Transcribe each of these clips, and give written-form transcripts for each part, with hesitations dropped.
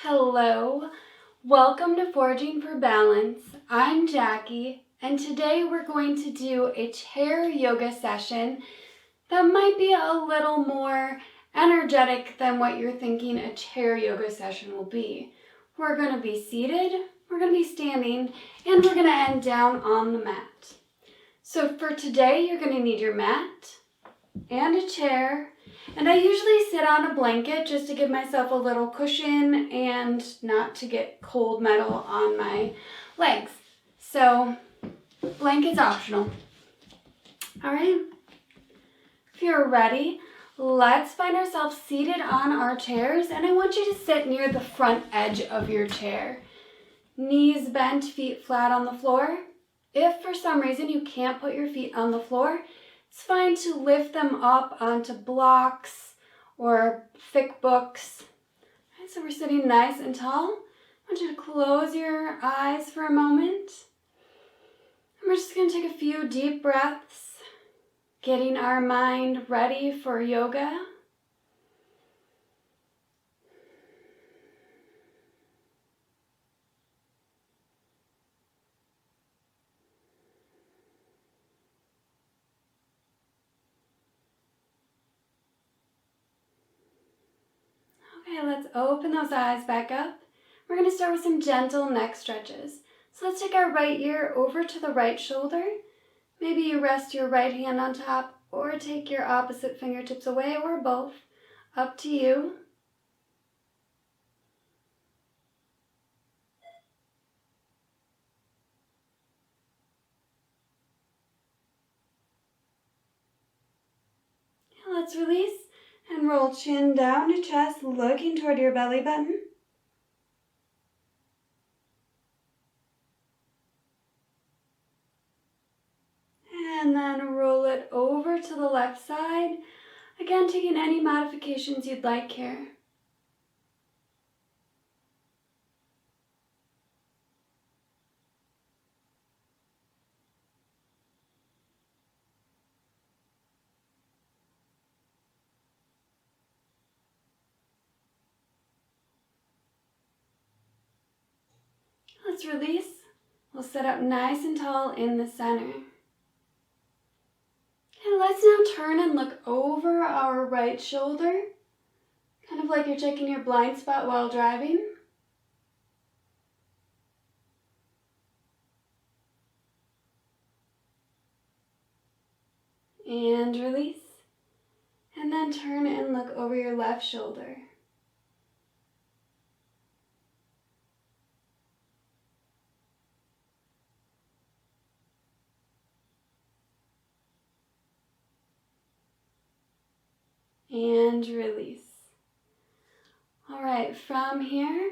Hello, welcome to Foraging for Balance. I'm Jackie, and today we're going to do a chair yoga session that might be a little more energetic than what you're thinking a chair yoga session will be. We're going to be seated, we're going to be standing, and we're going to end down on the mat. So for today, you're going to need your mat and a chair. And I usually sit on a blanket just to give myself a little cushion and not to get cold metal on my legs. So, blanket's optional. All right, if you're ready, let's find ourselves seated on our chairs, and I want you to sit near the front edge of your chair. Knees bent, feet flat on the floor. If for some reason you can't put your feet on the floor, it's fine to lift them up onto blocks or thick books. All right, so we're sitting nice and tall. I want you to close your eyes for a moment. And we're just going to take a few deep breaths, getting our mind ready for yoga. Okay, let's open those eyes back up. We're going to start with some gentle neck stretches. So let's take our right ear over to the right shoulder. Maybe you rest your right hand on top or take your opposite fingertips away or both. Up to you. And let's release and roll chin down to chest, looking toward your belly button. And then roll it over to the left side. Again, taking any modifications you'd like here. Let's release. We'll sit up nice and tall in the center. And let's now turn and look over our right shoulder, kind of like you're checking your blind spot while driving. And release. And then turn and look over your left shoulder. And release. All right, from here,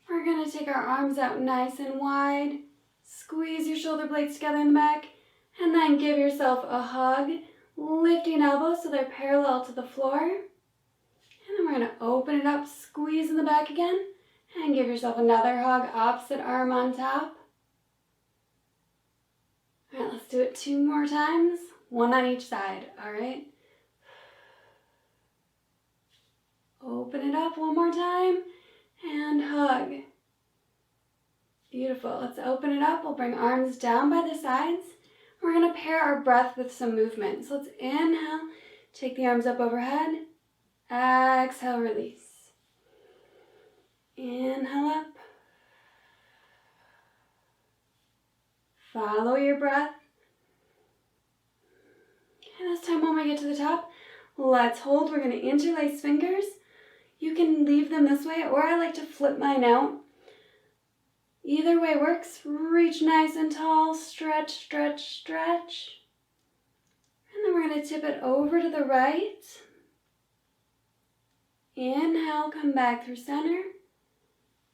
we're gonna take our arms out nice and wide, squeeze your shoulder blades together in the back, and then give yourself a hug, lifting elbows so they're parallel to the floor. And then we're gonna open it up, squeeze in the back again, and give yourself another hug, opposite arm on top. All right, let's do it 2 more times, 1 on each side, all right? Open it up 1 more time and hug. Beautiful. Let's open it up. We'll bring arms down by the sides. We're going to pair our breath with some movement. So let's inhale, take the arms up overhead. Exhale, release. Inhale up. Follow your breath. And this time when we get to the top, let's hold. We're going to interlace fingers. You can leave them this way, or I like to flip mine out. Either way works. Reach nice and tall, stretch, stretch, stretch. And then we're going to tip it over to the right. Inhale, come back through center.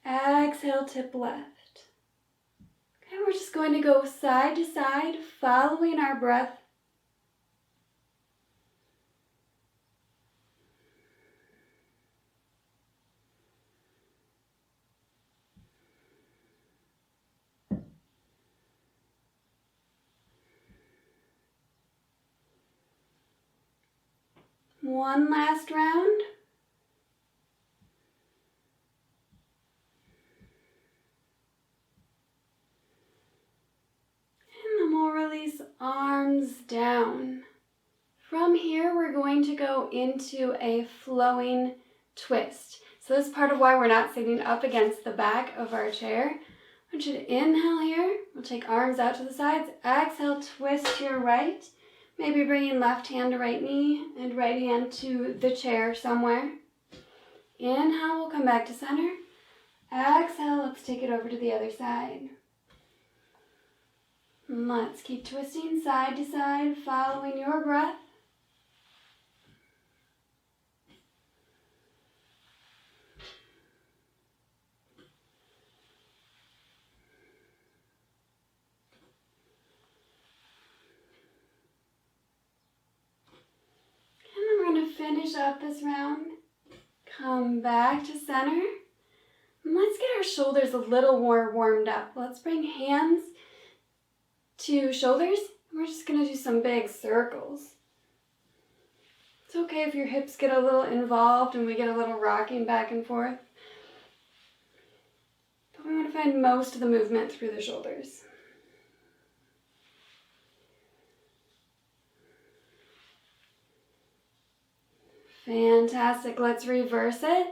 Exhale, tip left. Okay, we're just going to go side to side, following our breath. One last round. arms down. From here, we're going to go into a flowing twist. So this is part of why we're not sitting up against the back of our chair. I want you to inhale here. We'll take arms out to the sides. Exhale, twist to your right. Maybe bringing left hand to right knee and right hand to the chair somewhere. Inhale, we'll come back to center. Exhale, let's take it over to the other side. And let's keep twisting side to side, following your breath. Finish up this round. Come back to center. And let's get our shoulders a little more warmed up. Let's bring hands to shoulders. We're just going to do some big circles. It's okay if your hips get a little involved and we get a little rocking back and forth. But we want to find most of the movement through the shoulders. Fantastic. Let's reverse it.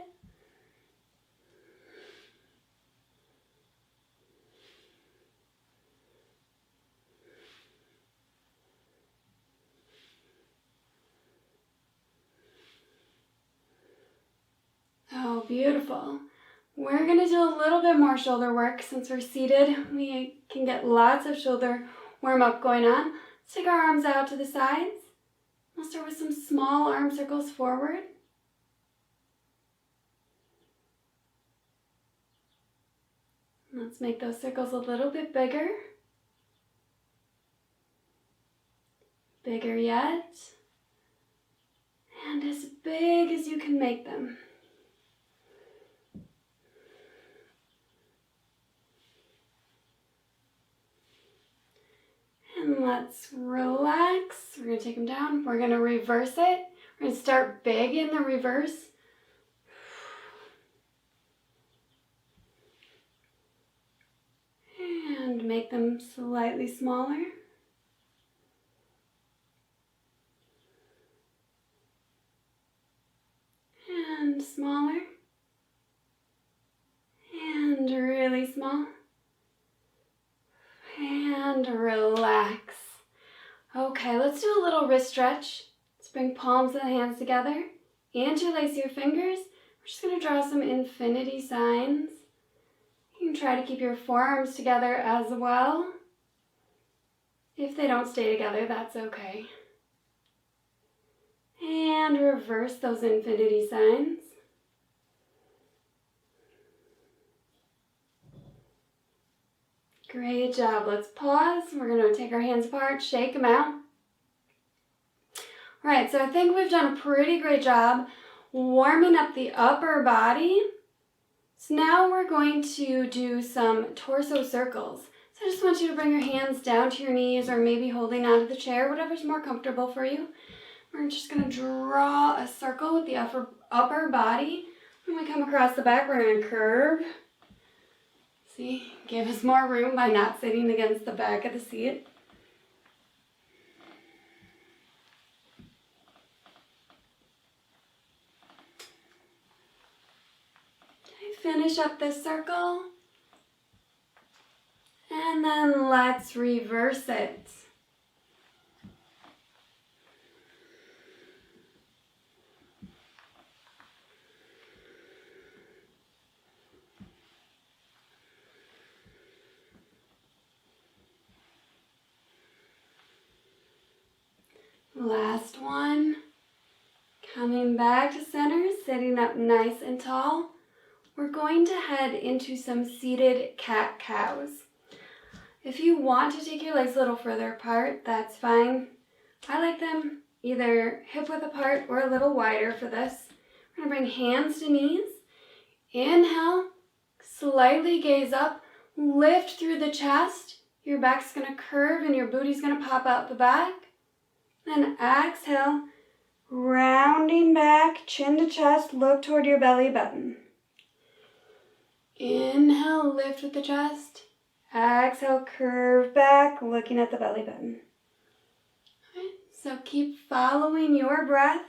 Oh, beautiful. We're going to do a little bit more shoulder work. Since we're seated, we can get lots of shoulder warm up going on. Let's take our arms out to the sides. We'll start with some small arm circles forward. Let's make those circles a little bit bigger. Bigger yet. And as big as you can make them. And let's relax. We're going to take them down. We're going to reverse it. We're going to start big in the reverse. And make them slightly smaller. And smaller. And really small. And relax. Okay, let's do a little wrist stretch. Let's bring palms of the hands together. Interlace your fingers. We're just going to draw some infinity signs. You can try to keep your forearms together as well. If they don't stay together, that's okay. And reverse those infinity signs. Great job. Let's pause. We're going to take our hands apart, shake them out. All right, so I think we've done a pretty great job warming up the upper body. So now we're going to do some torso circles. So I just want you to bring your hands down to your knees or maybe holding onto the chair, whatever's more comfortable for you. We're just going to draw a circle with the upper body. When we come across the back, we're going to curve. See, give us more room by not sitting against the back of the seat. Okay, finish up this circle. And then let's reverse it. Last one. Coming back to center, sitting up nice and tall. We're going to head into some seated cat-cows. If you want to take your legs a little further apart, that's fine. I like them either hip-width apart or a little wider for this. We're going to bring hands to knees. Inhale, slightly gaze up, lift through the chest. Your back's going to curve and your booty's going to pop out the back. Then exhale, rounding back, chin to chest, look toward your belly button. Inhale, lift with the chest. Exhale, curve back, looking at the belly button. So keep following your breath.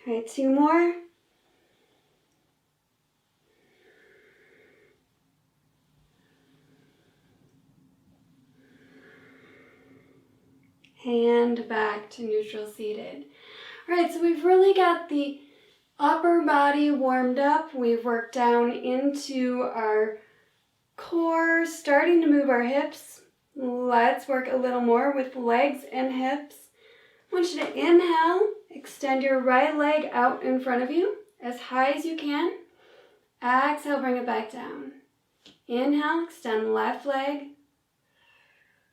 All right, 2 more. And back to neutral seated. All right, so we've really got the upper body warmed up. We've worked down into our core, starting to move our hips. Let's work a little more with legs and hips. I want you to inhale, extend your right leg out in front of you as high as you can. Exhale, bring it back down. Inhale, extend left leg.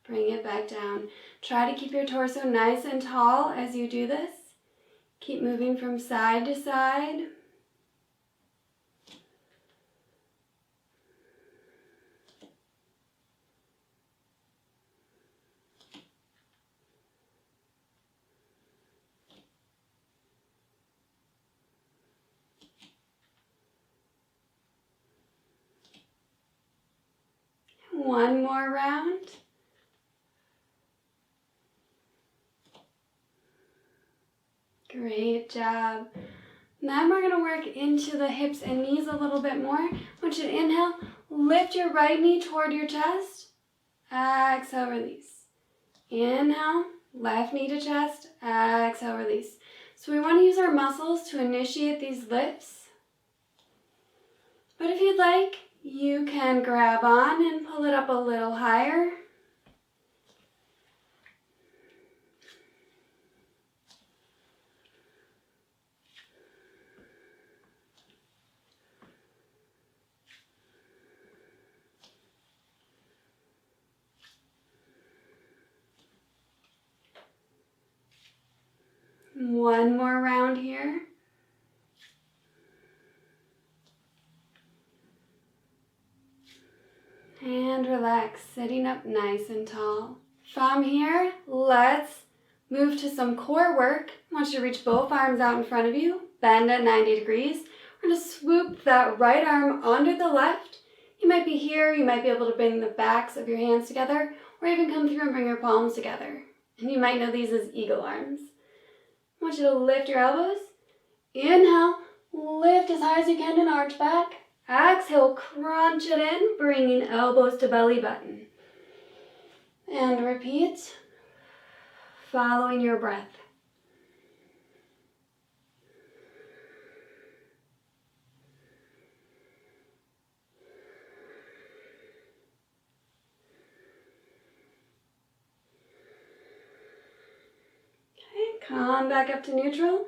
Bring it back down. Try to keep your torso nice and tall as you do this. Keep moving from side to side. One more round. Great job. Now we're going to work into the hips and knees a little bit more. I want you to inhale, lift your right knee toward your chest. Exhale, release. Inhale, left knee to chest. Exhale, release. So we want to use our muscles to initiate these lifts. But if you'd like, you can grab on and pull it up a little higher. One more round here. And relax, sitting up nice and tall. From here, let's move to some core work. I want you to reach both arms out in front of you, bend at 90 degrees. We're going to swoop that right arm onto the left. You might be here, you might be able to bring the backs of your hands together, or even come through and bring your palms together. And you might know these as eagle arms. I want you to lift your elbows. Inhale, lift as high as you can and arch back. Exhale, crunch it in, bringing elbows to belly button. And repeat, following your breath. Okay, come back up to neutral.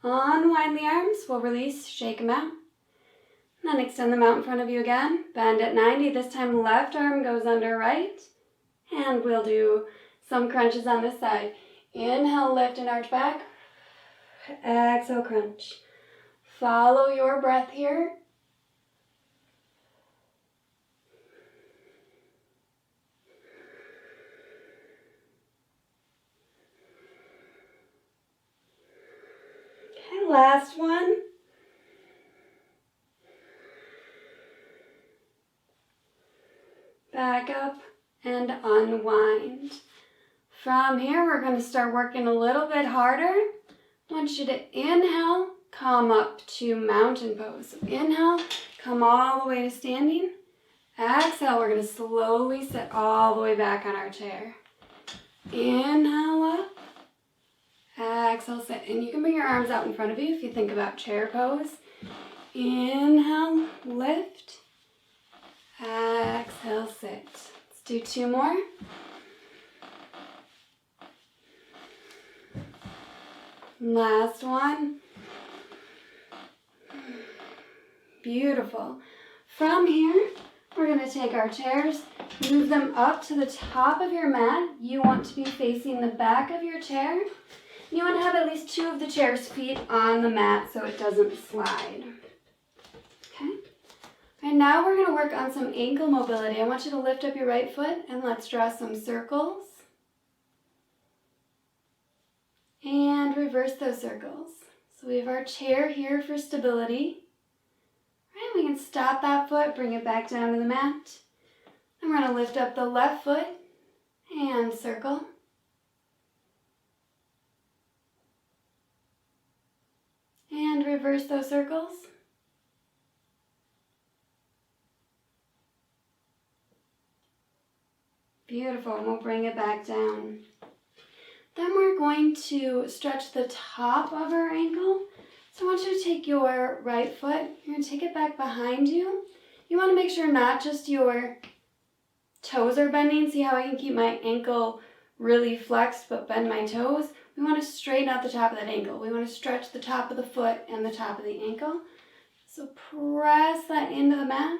Unwind the arms, we'll release, shake them out. And then extend them out in front of you again. Bend at 90. This time left arm goes under right. And we'll do some crunches on this side. Inhale, lift and arch back. Exhale, crunch. Follow your breath here. Okay, last one. Back up and unwind. From here, we're going to start working a little bit harder. I want you to inhale, come up to mountain pose. So inhale, come all the way to standing. Exhale, we're going to slowly sit all the way back on our chair. Inhale up. Exhale, sit. And you can bring your arms out in front of you if you think about chair pose. Inhale, lift. Exhale, sit. Let's do 2 more. Last one. Beautiful. From here, we're going to take our chairs, move them up to the top of your mat. You want to be facing the back of your chair. You want to have at least 2 of the chair's feet on the mat so it doesn't slide. Okay? And now we're going to work on some ankle mobility. I want you to lift up your right foot and let's draw some circles. And reverse those circles. So we have our chair here for stability. Right, we can stop that foot, bring it back down to the mat. And we're going to lift up the left foot and circle. And reverse those circles. Beautiful, and we'll bring it back down. Then we're going to stretch the top of our ankle. So I want you to take your right foot, you're going to take it back behind you. You want to make sure not just your toes are bending. See how I can keep my ankle really flexed but bend my toes? We want to straighten out the top of that ankle. We want to stretch the top of the foot and the top of the ankle. So press that into the mat.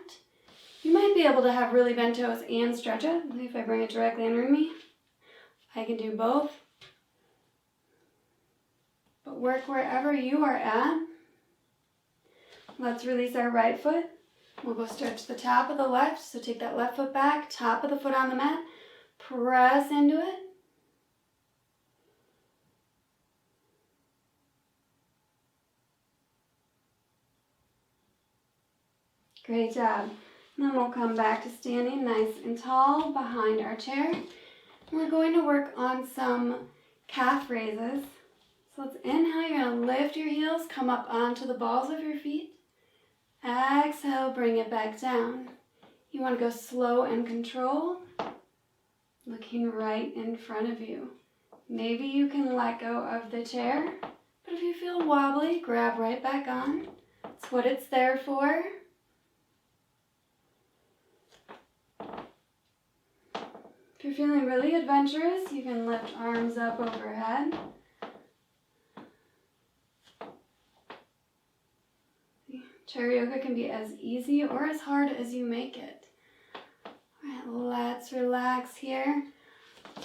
You might be able to have really bent toes and stretch it. If I bring it directly under me, I can do both. But work wherever you are at. Let's release our right foot. We'll go stretch the top of the left. So take that left foot back, top of the foot on the mat. Press into it. Great job. And then we'll come back to standing nice and tall behind our chair. We're going to work on some calf raises. So let's inhale, you're going to lift your heels, come up onto the balls of your feet. Exhale, bring it back down. You want to go slow and controlled, looking right in front of you. Maybe you can let go of the chair, but if you feel wobbly, grab right back on. That's what it's there for. If you're feeling really adventurous, you can lift arms up overhead. Chair yoga can be as easy or as hard as you make it. All right, let's relax here.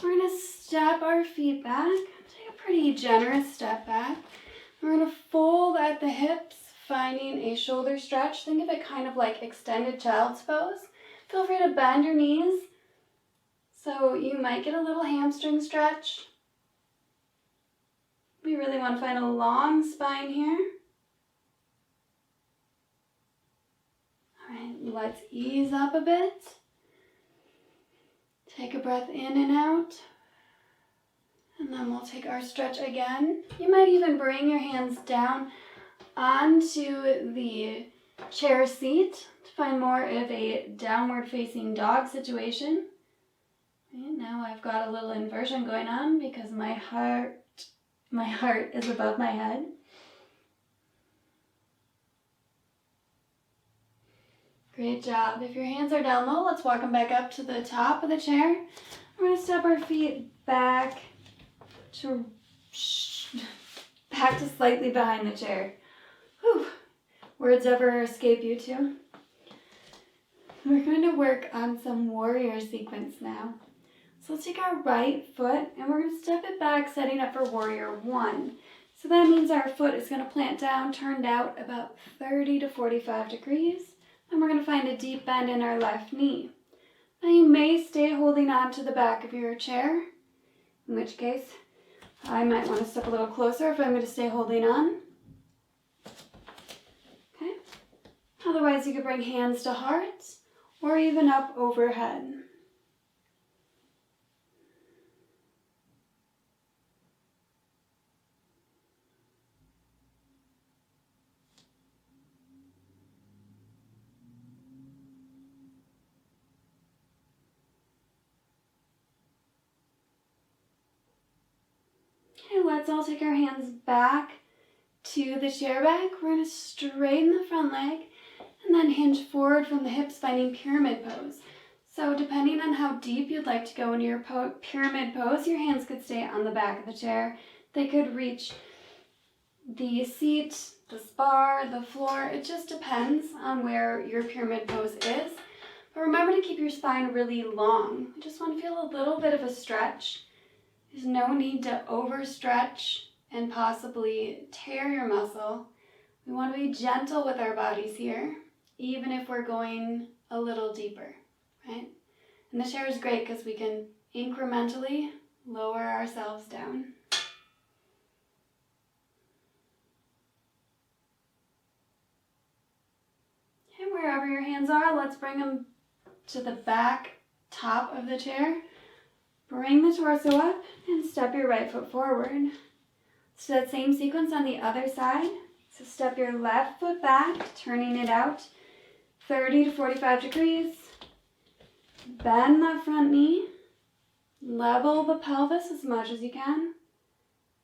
We're going to step our feet back. Take a pretty generous step back. We're going to fold at the hips, finding a shoulder stretch. Think of it kind of like extended child's pose. Feel free to bend your knees. So you might get a little hamstring stretch. We really want to find a long spine here. All right, let's ease up a bit. Take a breath in and out. And then we'll take our stretch again. You might even bring your hands down onto the chair seat to find more of a downward facing dog situation. And now I've got a little inversion going on because my heart is above my head. Great job. If your hands are down low, let's walk them back up to the top of the chair. We're going to step our feet back to slightly behind the chair. Whew. Words ever escape you too? We're going to work on some warrior sequence now. So let's take our right foot and we're going to step it back, setting up for warrior one. So that means our foot is going to plant down, turned out about 30 to 45 degrees. And we're going to find a deep bend in our left knee. Now you may stay holding on to the back of your chair, in which case I might want to step a little closer if I'm going to stay holding on. Okay. Otherwise you could bring hands to heart or even up overhead. Okay, let's all take our hands back to the chair back. We're going to straighten the front leg and then hinge forward from the hips, finding pyramid pose. So depending on how deep you'd like to go into your pyramid pose, your hands could stay on the back of the chair. They could reach the seat, the spar, the floor. It just depends on where your pyramid pose is. But remember to keep your spine really long. I just want to feel a little bit of a stretch. There's no need to overstretch and possibly tear your muscle. We want to be gentle with our bodies here, even if we're going a little deeper, right? And the chair is great because we can incrementally lower ourselves down. wherever your hands are, let's bring them to the back top of the chair. Bring the torso up and step your right foot forward. So that same sequence on the other side. So step your left foot back, turning it out 30 to 45 degrees. Bend that front knee. Level the pelvis as much as you can.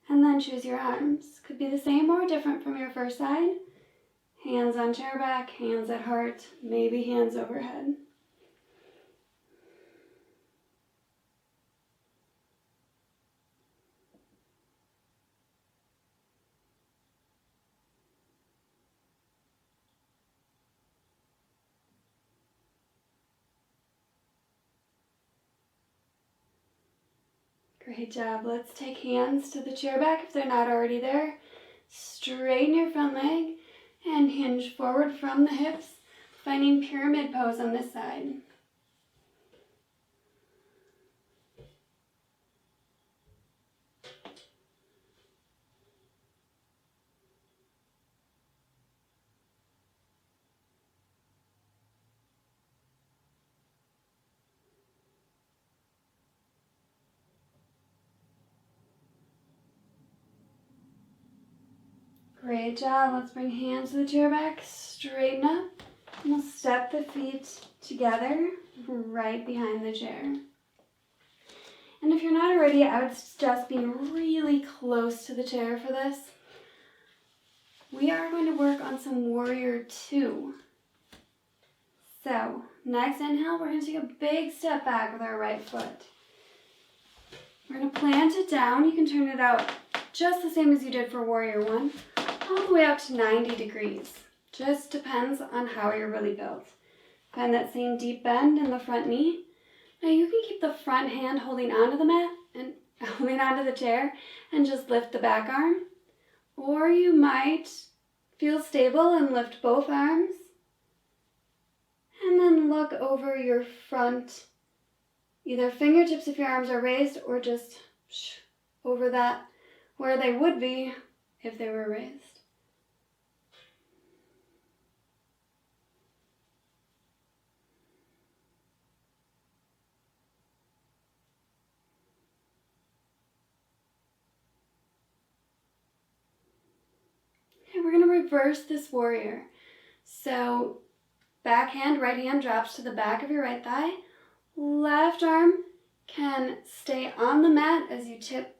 And then choose your arms. Could be the same or different from your first side. Hands on chair back, hands at heart, maybe hands overhead. Great job. Let's take hands to the chair back if they're not already there. Straighten your front leg and hinge forward from the hips, finding pyramid pose on this side. Great job. Let's bring hands to the chair back, straighten up, and we'll step the feet together right behind the chair. And if you're not already, I would suggest being really close to the chair for this. We are going to work on some warrior two. So, next inhale, we're going to take a big step back with our right foot. We're going to plant it down. You can turn it out just the same as you did for warrior one, all the way up to 90 degrees. Just depends on how you're really built. Find that same deep bend in the front knee. Now you can keep the front hand holding onto the mat and holding onto the chair and just lift the back arm. Or you might feel stable and lift both arms. And then look over your front, either fingertips if your arms are raised or just over that where they would be if they were raised. Okay, we're going to reverse this warrior. So back hand, right hand drops to the back of your right thigh. Left arm can stay on the mat as you tip.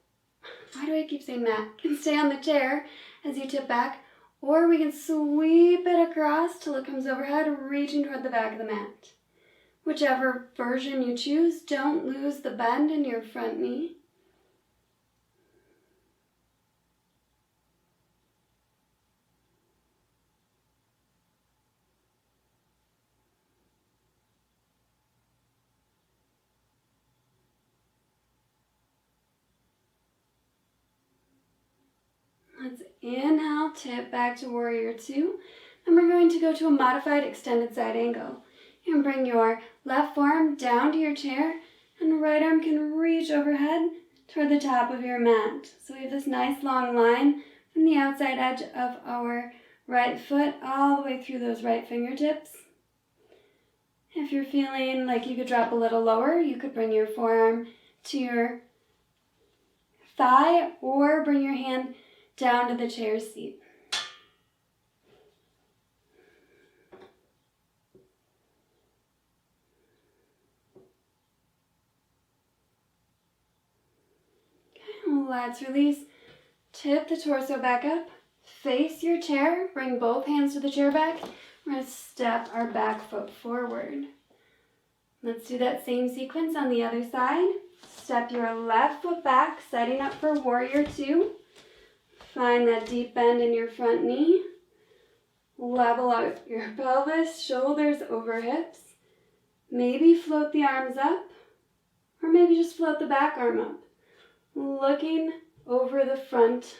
Why do I keep saying mat? Can stay on the chair as you tip back, or we can sweep it across till it comes overhead, reaching toward the back of the mat. Whichever version you choose, don't lose the bend in your front knee. Let's inhale, tip back to warrior two. And we're going to go to a modified extended side angle. You can bring your left forearm down to your chair and right arm can reach overhead toward the top of your mat. So we have this nice long line from the outside edge of our right foot all the way through those right fingertips. If you're feeling like you could drop a little lower, you could bring your forearm to your thigh or bring your hand down to the chair seat. Okay, let's release. Tip the torso back up. Face your chair. Bring both hands to the chair back. We're going to step our back foot forward. Let's do that same sequence on the other side. Step your left foot back, setting up for warrior two. Find that deep bend in your front knee. Level out your pelvis, shoulders over hips. Maybe float the arms up, or maybe just float the back arm up. Looking over the front.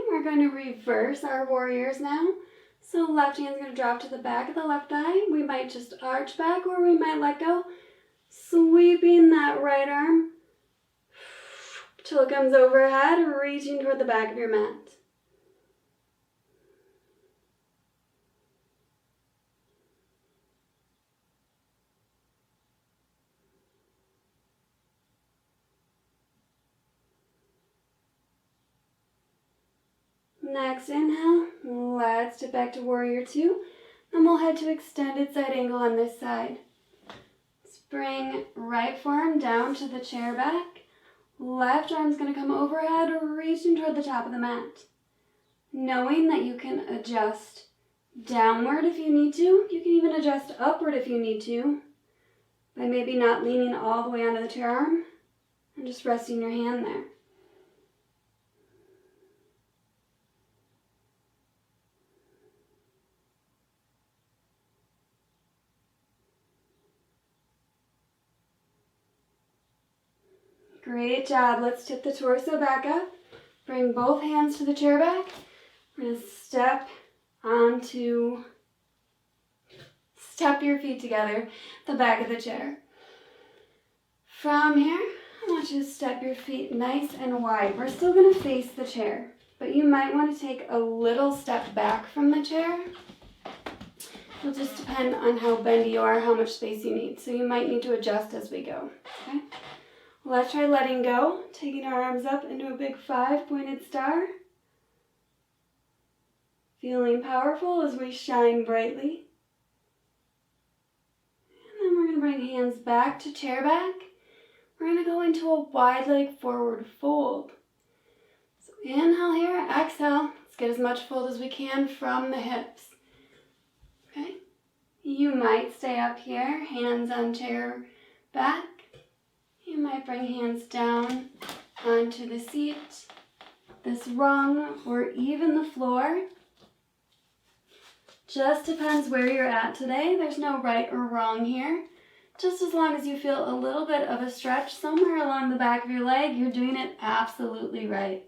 We're going to reverse our warriors now. So left hand's going to drop to the back of the left thigh. We might just arch back or we might let go. Sweeping that right arm till it comes overhead, reaching toward the back of your mat. Next inhale, let's dip back to warrior two. Then we'll head to extended side angle on this side. Bring right forearm down to the chair back. Left arm's going to come overhead, reaching toward the top of the mat. Knowing that you can adjust downward if you need to. You can even adjust upward if you need to, by maybe not leaning all the way onto the chair arm and just resting your hand there. Great job. Let's tip the torso back up. Bring both hands to the chair back. We're going to step your feet together, the back of the chair. From here, I want you to step your feet nice and wide. We're still going to face the chair, but you might want to take a little step back from the chair. It'll just depend on how bendy you are, how much space you need. So you might need to adjust as we go. Okay? Let's try letting go, taking our arms up into a big 5-pointed star. Feeling powerful as we shine brightly. And then we're going to bring hands back to chair back. We're going to go into a wide leg forward fold. So inhale here, exhale. Let's get as much fold as we can from the hips. Okay? You might stay up here, hands on chair back. You might bring hands down onto the seat, this rung, or even the floor. Just depends where you're at today. There's no right or wrong here. Just as long as you feel a little bit of a stretch somewhere along the back of your leg, you're doing it absolutely right.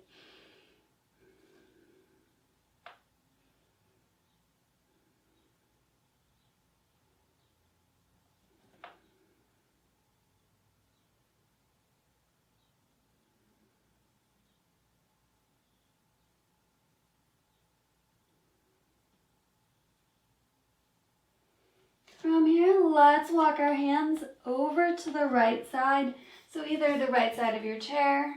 From here, let's walk our hands over to the right side. So either the right side of your chair,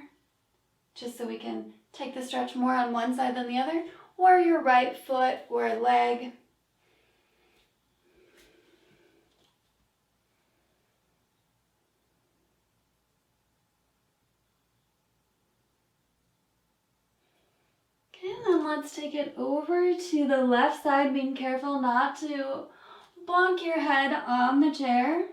just so we can take the stretch more on one side than the other, or your right foot or leg. Okay, then let's take it over to the left side, being careful not to bonk your head on the chair.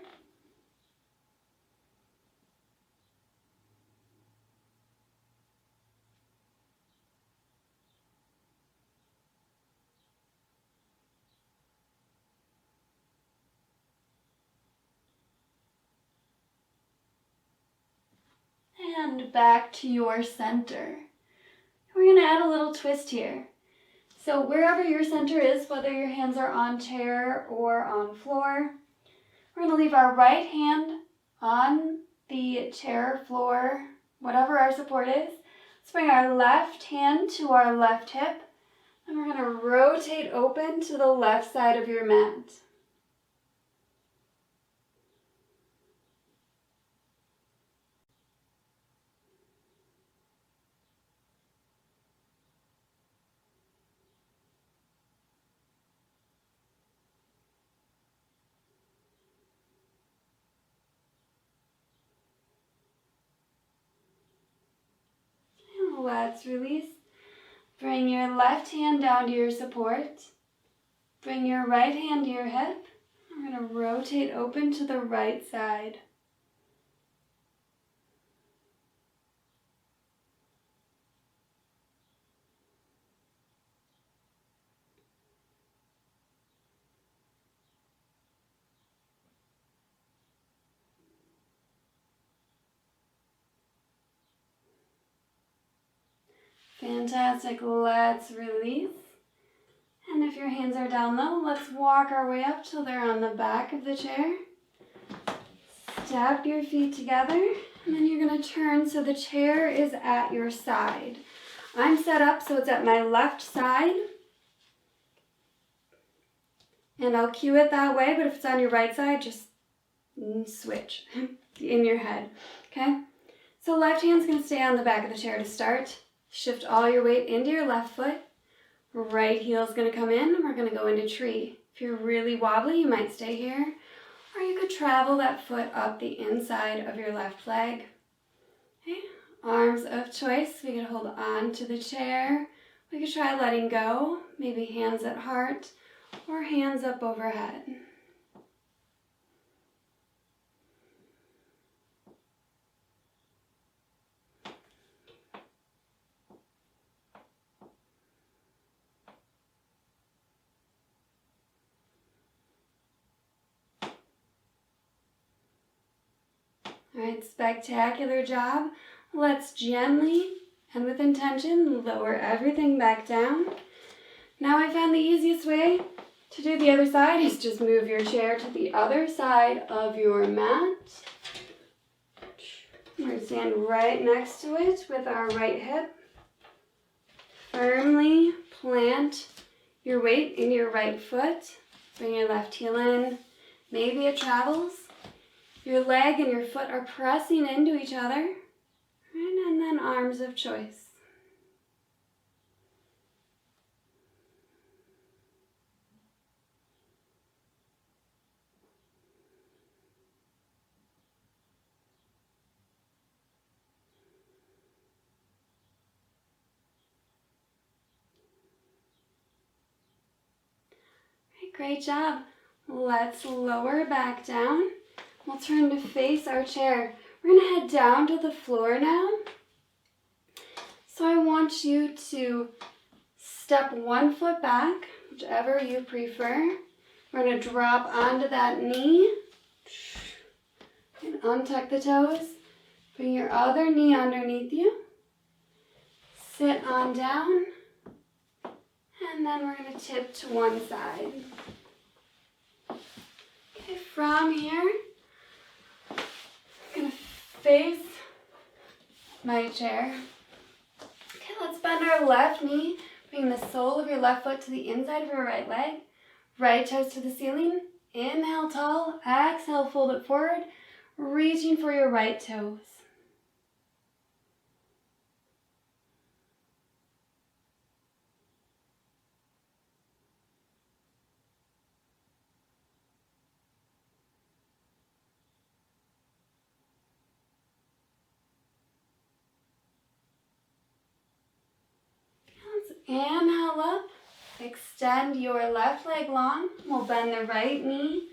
And back to your center. We're going to add a little twist here. So wherever your center is, whether your hands are on chair or on floor, we're going to leave our right hand on the chair, floor, whatever our support is. Let's bring our left hand to our left hip, and we're going to rotate open to the left side of your mat. Let's release. Bring your left hand down to your support. Bring your right hand to your hip. We're going to rotate open to the right side. Fantastic. Let's release. And if your hands are down low, let's walk our way up till they're on the back of the chair. Step your feet together, and then you're going to turn so the chair is at your side. I'm set up so it's at my left side, and I'll cue it that way, but if it's on your right side, just switch in your head, okay? So left hand's going to stay on the back of the chair to start. Shift all your weight into your left foot. Right heel's going to come in, and we're going to go into tree. If you're really wobbly, you might stay here, or you could travel that foot up the inside of your left leg. Okay, arms of choice. We could hold on to the chair. We could try letting go, maybe hands at heart or hands up overhead. All right, spectacular job. Let's gently and with intention lower everything back down. Now I found the easiest way to do the other side is just move your chair to the other side of your mat. We're going to stand right next to it with our right hip. Firmly plant your weight in your right foot. Bring your left heel in. Maybe it travels. Your leg and your foot are pressing into each other. And then arms of choice. Great job. Let's lower back down. We'll turn to face our chair. We're going to head down to the floor now. So I want you to step one foot back, whichever you prefer. We're going to drop onto that knee and untuck the toes. Bring your other knee underneath you. Sit on down. And then we're going to tip to one side. Okay, from here, I'm going to face my chair. Okay, let's bend our left knee. Bring the sole of your left foot to the inside of your right leg. Right toes to the ceiling. Inhale tall. Exhale, fold it forward. Reaching for your right toes. Inhale up, extend your left leg long. We'll bend the right knee,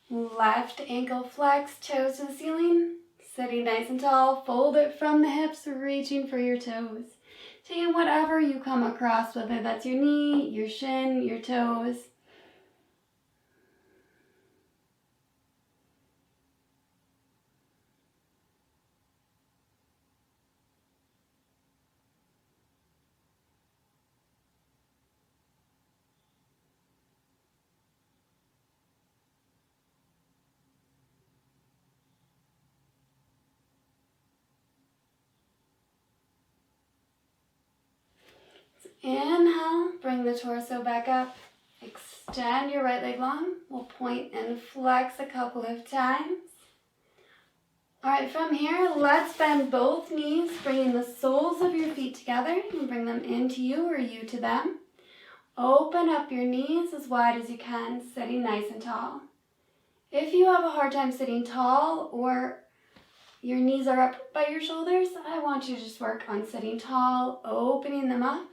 left ankle flex, toes to the ceiling, sitting nice and tall. Fold it from the hips, reaching for your toes. Taking whatever you come across, whether that's your knee, your shin, your toes. Inhale, bring the torso back up. Extend your right leg long. We'll point and flex a couple of times. All right, from here, let's bend both knees, bringing the soles of your feet together. You can bring them into you or you to them. Open up your knees as wide as you can, sitting nice and tall. If you have a hard time sitting tall or your knees are up by your shoulders, I want you to just work on sitting tall, opening them up.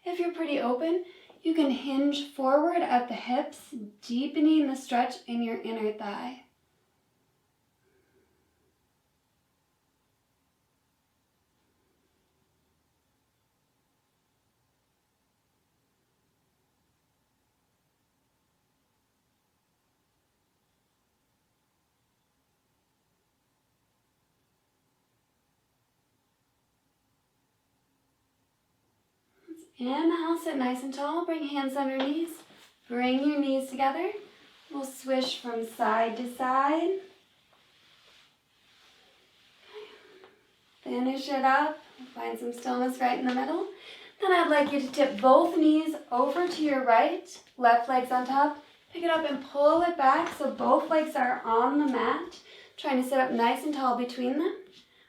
If you're pretty open, you can hinge forward at the hips, deepening the stretch in your inner thigh. Inhale, sit nice and tall. Bring hands under knees. Bring your knees together. We'll swish from side to side. Finish it up. Find some stillness right in the middle. Then I'd like you to tip both knees over to your right. Left leg's on top. Pick it up and pull it back so both legs are on the mat. Trying to sit up nice and tall between them.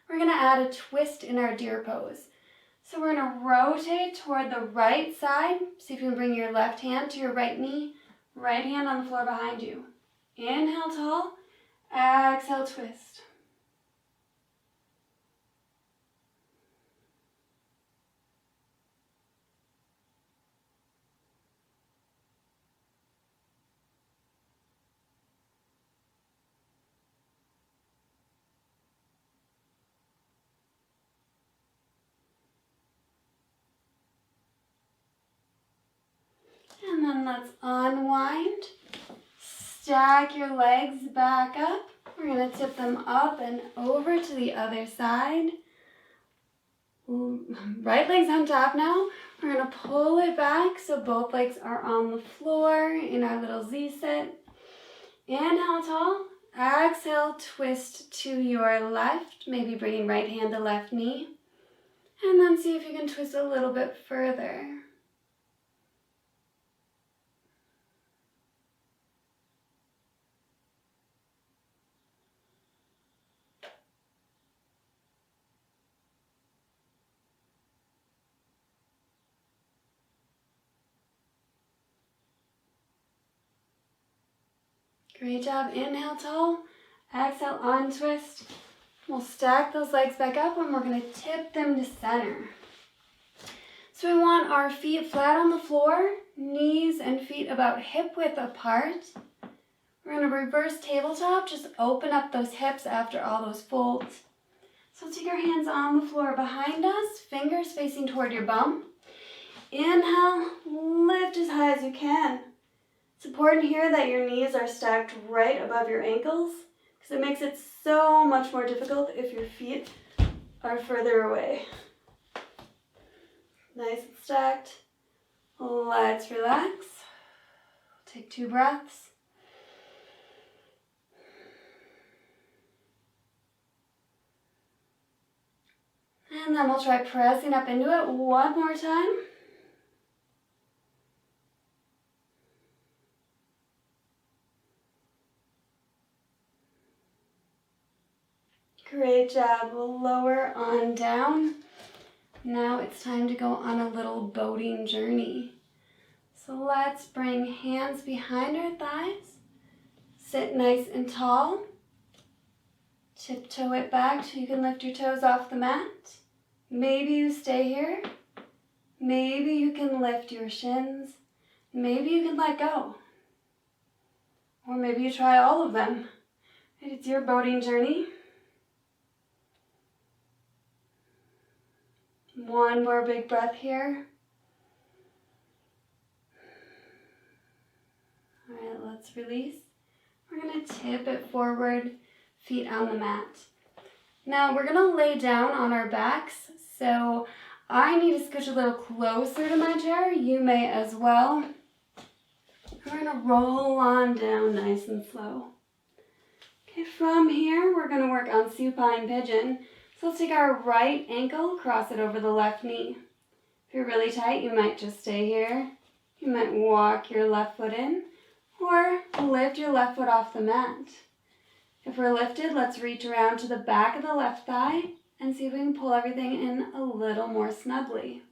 We're going to add a twist in our deer pose. So we're going to rotate toward the right side. See if you can bring your left hand to your right knee. Right hand on the floor behind you. Inhale tall. Exhale twist. And then let's unwind. Stack your legs back up. We're going to tip them up and over to the other side. Right leg's on top now. We're going to pull it back so both legs are on the floor in our little Z sit. Inhale tall. Exhale, twist to your left. Maybe bringing right hand to left knee. And then see if you can twist a little bit further. Great job. Inhale tall. Exhale, untwist. We'll stack those legs back up and we're going to tip them to center. So we want our feet flat on the floor, knees and feet about hip width apart. We're going to reverse tabletop. Just open up those hips after all those folds. So take our hands on the floor behind us, fingers facing toward your bum. Inhale, lift as high as you can. It's important here that your knees are stacked right above your ankles because it makes it so much more difficult if your feet are further away. Nice and stacked. Let's relax. Take 2 breaths. And then we'll try pressing up into it one more time. Great job. We'll lower on down. Now it's time to go on a little boating journey. So let's bring hands behind our thighs. Sit nice and tall. Tiptoe it back so you can lift your toes off the mat. Maybe you stay here. Maybe you can lift your shins. Maybe you can let go. Or maybe you try all of them. It's your boating journey. One more big breath here. All right, let's release. We're going to tip it forward, feet on the mat. Now we're going to lay down on our backs. So I need to scooch a little closer to my chair. You may as well. We're going to roll on down nice and slow. Okay, from here, we're going to work on supine pigeon. So let's take our right ankle, cross it over the left knee. If you're really tight, you might just stay here. You might walk your left foot in or lift your left foot off the mat. If we're lifted, let's reach around to the back of the left thigh and see if we can pull everything in a little more snugly.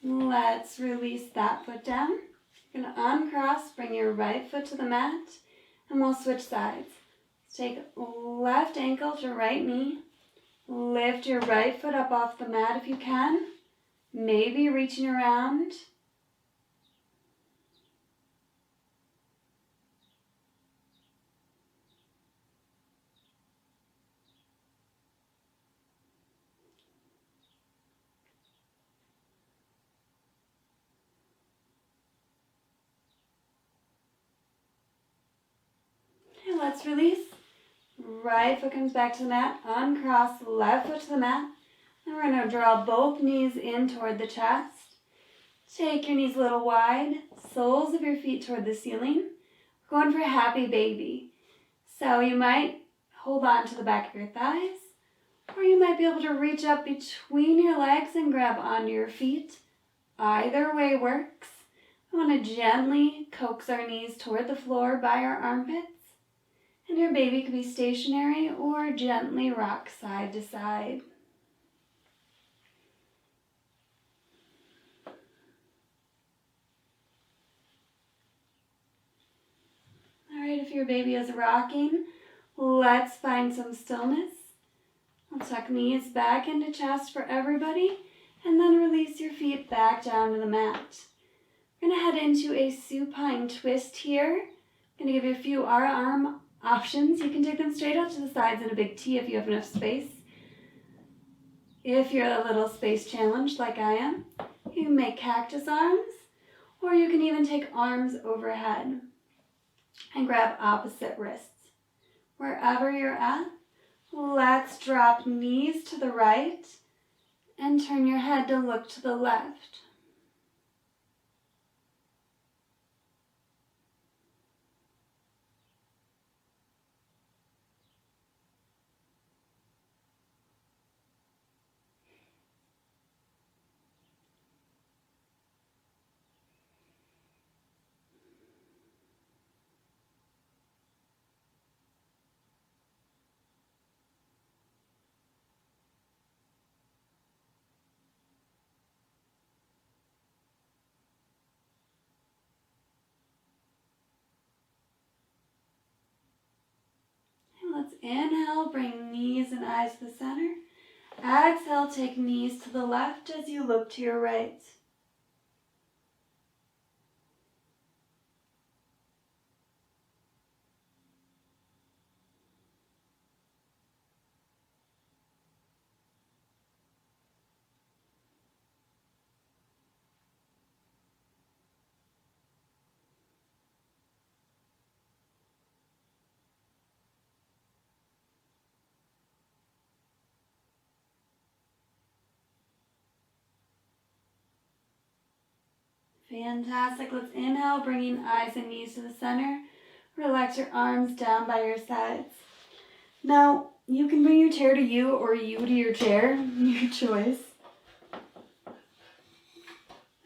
Let's release that foot down. You're going to uncross, bring your right foot to the mat, and we'll switch sides. Take left ankle to right knee. Lift your right foot up off the mat if you can. Maybe reaching around. let's release. Right foot comes back to the mat. Uncross left foot to the mat. And we're going to draw both knees in toward the chest. Take your knees a little wide. Soles of your feet toward the ceiling. We're going for a happy baby. So you might hold on to the back of your thighs. Or you might be able to reach up between your legs and grab onto your feet. Either way works. We want to gently coax our knees toward the floor by our armpits. And your baby could be stationary or gently rock side to side. All right, if your baby is rocking, let's find some stillness. We'll tuck knees back into chest for everybody, and then release your feet back down to the mat. We're going to head into a supine twist here. I'm going to give you a few arm options. You can take them straight out to the sides in a big T if you have enough space. If you're a little space challenged like I am, you can make cactus arms, or you can even take arms overhead and grab opposite wrists. Wherever you're at, let's drop knees to the right and turn your head to look to the left. Let's inhale, bring knees and eyes to the center. Exhale, take knees to the left as you look to your right. Fantastic. Let's inhale, bringing eyes and knees to the center. Relax your arms down by your sides. Now, you can bring your chair to you or you to your chair, your choice.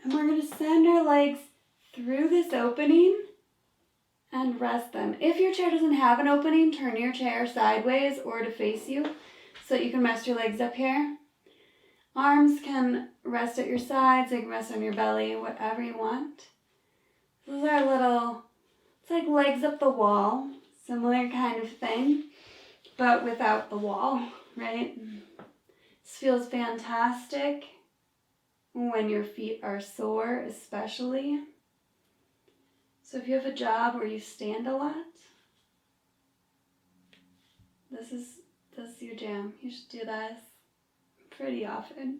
And we're going to send our legs through this opening and rest them. If your chair doesn't have an opening, turn your chair sideways or to face you so that you can rest your legs up here. Arms can rest at your sides, they can rest on your belly, whatever you want. This is our little, it's like legs up the wall, similar kind of thing, but without the wall, right? This feels fantastic when your feet are sore, especially. So if you have a job where you stand a lot, this is your jam. You should do this pretty often.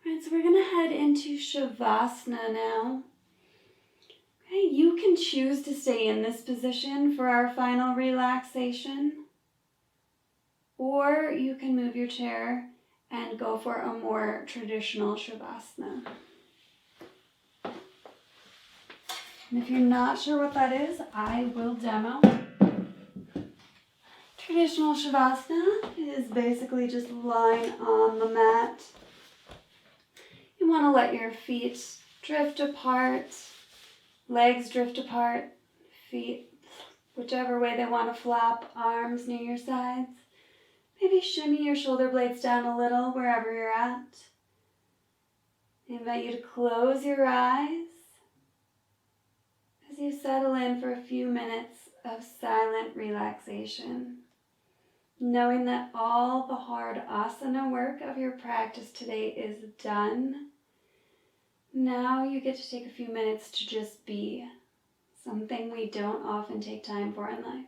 All right, so we're going to head into Shavasana now. Okay, you can choose to stay in this position for our final relaxation, or you can move your chair and go for a more traditional Shavasana. And if you're not sure what that is, I will demo. Traditional Shavasana is basically just lying on the mat. You want to let your feet drift apart, legs drift apart, feet whichever way they want to flap, arms near your sides. Maybe shimmy your shoulder blades down a little wherever you're at. I invite you to close your eyes as you settle in for a few minutes of silent relaxation, knowing that all the hard asana work of your practice today is done. Now you get to take a few minutes to just be, something we don't often take time for in life.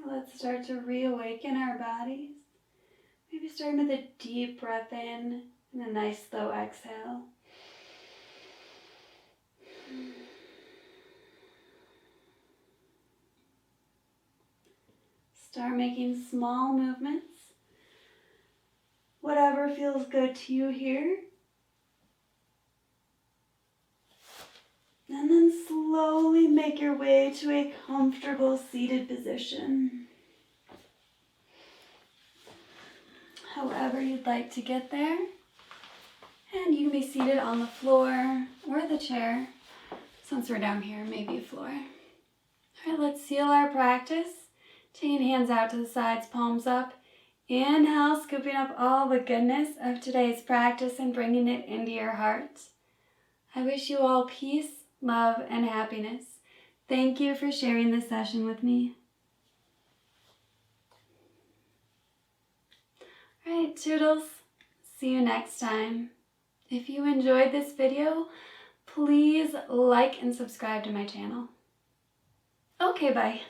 Let's start to reawaken our bodies. Maybe starting with a deep breath in and a nice slow exhale. Start making small movements. Whatever feels good to you here. And then slowly make your way to a comfortable seated position. However you'd like to get there. And you can be seated on the floor or the chair. Since we're down here, maybe a floor. All right, let's seal our practice. Taking hands out to the sides, palms up. Inhale, scooping up all the goodness of today's practice and bringing it into your heart. I wish you all peace, love, and happiness. Thank you for sharing this session with me. All right, toodles. See you next time. If you enjoyed this video, please like and subscribe to my channel. Okay, bye.